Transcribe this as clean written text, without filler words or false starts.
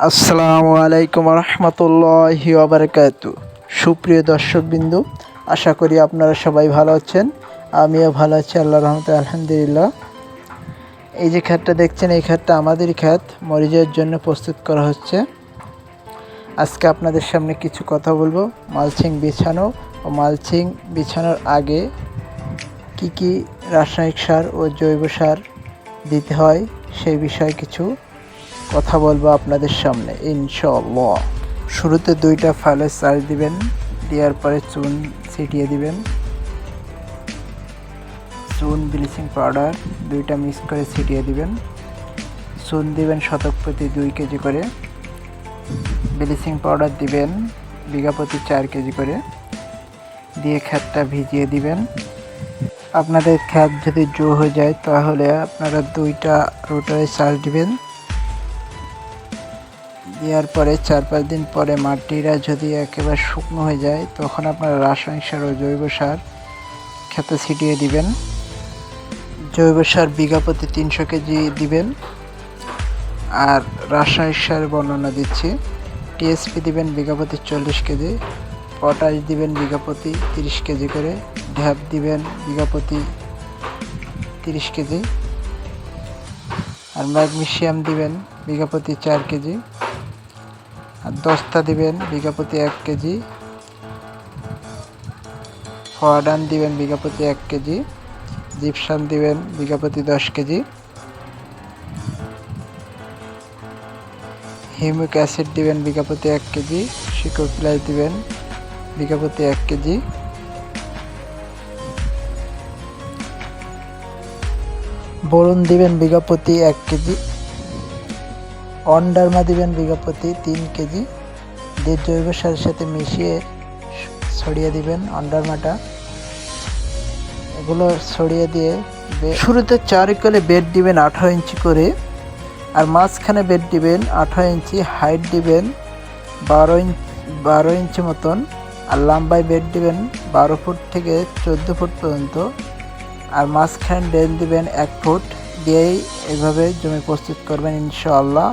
আসসালামু আলাইকুম রহমতুল্লাহি ওয়াবারাকাতু। সুপ্রিয় দর্শকবিন্দু, আশা করি আপনারা সবাই ভালো আছেন। আমিও ভালো আছি, আল্লাহর রহমতে আলহামদুলিল্লাহ। এই যে ক্ষেতটা দেখছেন, এই ক্ষেতটা আমাদেরই ক্ষেত, মরিচের জন্য প্রস্তুত করা হচ্ছে। আজকে আপনাদের সামনে কিছু কথা বলবো মালচিং বিছানো ও মালচিং বিছানোর আগে কি কি রাসায়নিক সার ও জৈব সার দিতে হয় সেই বিষয়ে কিছু কথা বলবো আপনাদের সামনে ইনশাআল্লাহ। শুরুতে 2টা ফাইলের চার্জ দিবেন, দেওয়ার পরে চুন ছিটিয়ে দিবেন। চুন ব্লিচিং পাউডার 2টা মিক্স করে ছিটিয়ে দিবেন। চুন দিবেন শতক প্রতি 2 কেজি করে, ব্লিচিং পাউডার দিবেন বিঘা প্রতি 4 কেজি করে, দিয়ে ক্ষেতটা ভিজিয়ে দিবেন। আপনাদের ক্ষেত যদি জো হয়ে যায় তাহলে আপনারা 2টা রোটারে চার্জ দিবেন। দেওয়ার পরে 4-5 দিন পরে মাটিটা যদি একেবারে শুকনো হয়ে যায় তখন আপনারা রাসায়নিক সার ও জৈব সার ক্ষেতে ছিটিয়ে দিবেন। জৈব সার বিঘা প্রতি 300 কেজি দিবেন। আর রাসায়নিক সারের বর্ণনা দিচ্ছি। টিএসপি দিবেন বিঘা প্রতি 40 কেজি, পটাশ দিবেন বিঘা প্রতি 30 কেজি করে, ঢ্যাপ দিবেন বিঘা প্রতি 30 কেজি, আর ম্যাগনেসিয়াম দিবেন বিঘা প্রতি 4 কেজি, আর দস্তা দিবেন বিঘা প্রতি 1 কেজি, ফোয়াডান দিবেন বিঘা প্রতি 1 কেজি, জিপসাম দিবেন বিঘা প্রতি 10 কেজি, হিউমিক অ্যাসিড দিবেন বিঘা প্রতি 1 কেজি, সিকোপ্লাস দিবেন বিঘা প্রতি 1 কেজি, বোরন দিবেন বিঘা প্রতি 1 কেজি, অনডার্মা দিবেন বিঘা প্রতি 3 কেজি, দিয়ে জৈব সারের সাথে মিশিয়ে ছড়িয়ে দিবেন অনডার্মাটা। এগুলো ছড়িয়ে দিয়ে শুরুতে 4 একলে বেড দিবেন 18 ইঞ্চি করে, আর মাঝখানে বেড দিবেন 18 ইঞ্চি, হাইট দিবেন 12 ইঞ্চি মতন, আর লম্বায় বেড দিবেন 12 ফুট থেকে 14 ফুট পর্যন্ত, আর মাঝখানে ড্রেন দিবেন 1 ফুট। দিয়েই এভাবে জমি প্রস্তুত করবেন ইনশাআল্লাহ।